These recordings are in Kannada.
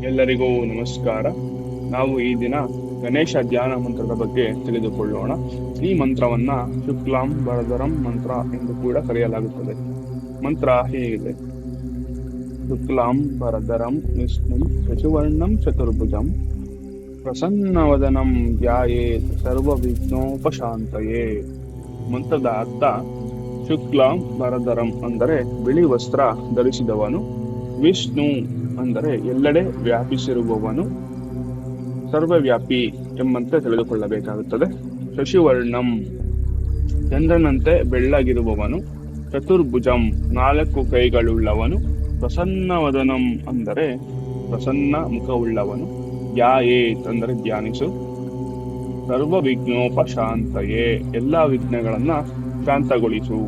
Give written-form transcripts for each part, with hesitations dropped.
ಎಲ್ಲರಿಗೂ ನಮಸ್ಕಾರ. ನಾವು ಈ ದಿನ ಗಣೇಶ ಧ್ಯಾನ ಮಂತ್ರದ ಬಗ್ಗೆ ತಿಳಿದುಕೊಳ್ಳೋಣ. ಈ ಮಂತ್ರವನ್ನ ಶುಕ್ಲಾಂ ವರದರಂ ಮಂತ್ರ ಎಂದು ಕೂಡ ಕರೆಯಲಾಗುತ್ತದೆ. ಮಂತ್ರ ಹೀಗಿದೆ: ಶುಕ್ಲಾಂ ವರದರಂ ವಿಷ್ಣುಂ ಶಶಿವರ್ಣಂ ಚತುರ್ಭುಜಂ ಪ್ರಸನ್ನವದನಂ ಧ್ಯಾಯೇತ್ ಸರ್ವವಿಘ್ನೋಪಶಾಂತಯೇ. ಮಂತ್ರದ ಅರ್ಥ: ಶುಕ್ಲಾಂ ವರದರಂ ಅಂದರೆ ಬಿಳಿ ವಸ್ತ್ರ ಧರಿಸಿದವನು, ವಿಷ್ಣು ಅಂದರೆ ಎಲ್ಲೆಡೆ ವ್ಯಾಪಿಸಿರುವವನು, ಸರ್ವವ್ಯಾಪಿ ಎಂಬಂತೆ ತಿಳಿದುಕೊಳ್ಳಬೇಕಾಗುತ್ತದೆ. ಶಶಿವರ್ಣಂ ಚಂದ್ರನಂತೆ ಬೆಳ್ಳಗಿರುವವನು, ಚತುರ್ಭುಜಂ 4 ಕೈಗಳುಳ್ಳವನು, ಪ್ರಸನ್ನವದನಂ ಅಂದರೆ ಪ್ರಸನ್ನ ಮುಖವುಳ್ಳವನು, ಧ್ಯಾಯೇತ್ ಅಂದರೆ ಧ್ಯಾನಿಸು, ಸರ್ವ ವಿಘ್ನೋಪಶಾಂತಯೇ ಎಲ್ಲ ವಿಘ್ನಗಳನ್ನ ಶಾಂತಗೊಳಿಸು.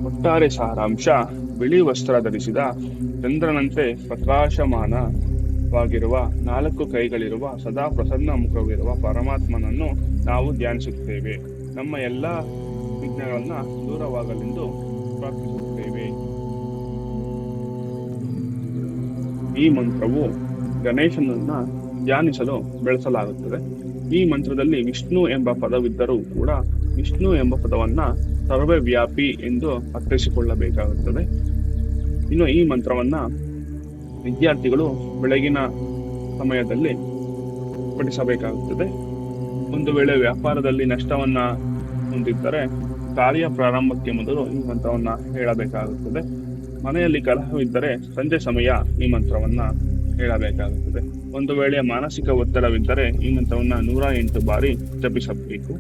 ಒಟ್ಟಾರೆ ಸಾರಾಂಶ: ಬಿಳಿ ವಸ್ತ್ರ ಧರಿಸಿದ ಚಂದ್ರನಂತೆ ಪ್ರಕಾಶಮಾನವಾಗಿರುವ 4 ಕೈಗಳಿರುವ ಸದಾ ಪ್ರಸನ್ನ ಮುಖವಿರುವ ಪರಮಾತ್ಮನನ್ನು ನಾವು ಧ್ಯಾನಿಸುತ್ತೇವೆ. ನಮ್ಮ ಎಲ್ಲ ವಿಘ್ನಗಳನ್ನ ದೂರವಾಗಲೆಂದು ಪ್ರಾರ್ಥಿಸುತ್ತೇವೆ. ಈ ಮಂತ್ರವು ಗಣೇಶನನ್ನ ಧ್ಯಾನಿಸಲು ಬೆಳೆಸಲಾಗುತ್ತದೆ. ಈ ಮಂತ್ರದಲ್ಲಿ ವಿಷ್ಣು ಎಂಬ ಪದವಿದ್ದರೂ ಕೂಡ ವಿಷ್ಣು ಎಂಬ ಪದವನ್ನ ಸರ್ವವ್ಯಾಪಿ ಎಂದು ಅರ್ಥೈಸಿಕೊಳ್ಳಬೇಕಾಗುತ್ತದೆ. ಇನ್ನು ಈ ಮಂತ್ರವನ್ನ ವಿದ್ಯಾರ್ಥಿಗಳು ಬೆಳಗಿನ ಸಮಯದಲ್ಲಿ ಪಠಿಸಬೇಕಾಗುತ್ತದೆ. ಒಂದು ವೇಳೆ ವ್ಯಾಪಾರದಲ್ಲಿ ನಷ್ಟವನ್ನ ಹೊಂದಿದ್ದರೆ ಕಾರ್ಯ ಪ್ರಾರಂಭಕ್ಕೆ ಮೊದಲು ಈ ಮಂತ್ರವನ್ನ ಹೇಳಬೇಕಾಗುತ್ತದೆ. ಮನೆಯಲ್ಲಿ ಕಲಹವಿದ್ದರೆ ಸಂಜೆ ಸಮಯ ಈ ಮಂತ್ರವನ್ನ ಹೇಳಬೇಕಾಗುತ್ತದೆ. ಒಂದು ವೇಳೆ ಮಾನಸಿಕ ಒತ್ತಡವಿದ್ದರೆ ಈ ಮಂತ್ರವನ್ನ 108 ಬಾರಿ ಜಪಿಸಬೇಕು.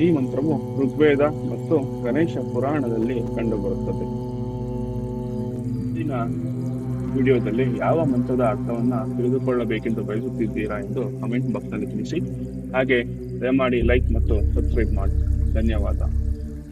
ಈ ಮಂತ್ರವು ಋಗ್ವೇದ ಮತ್ತು ಗಣೇಶ ಪುರಾಣದಲ್ಲಿ ಕಂಡುಬರುತ್ತದೆ. ಇಂದಿನ ವಿಡಿಯೋದಲ್ಲಿ ಯಾವ ಮಂತ್ರದ ಅರ್ಥವನ್ನ ತಿಳಿದುಕೊಳ್ಳಬೇಕೆಂದು ಬಯಸುತ್ತಿದ್ದೀರಾ ಎಂದು ಕಮೆಂಟ್ ಬಾಕ್ಸ್ನಲ್ಲಿ ತಿಳಿಸಿ. ಹಾಗೆ ದಯಮಾಡಿ ಲೈಕ್ ಮತ್ತು ಸಬ್ಸ್ಕ್ರೈಬ್ ಮಾಡಿ. ಧನ್ಯವಾದ.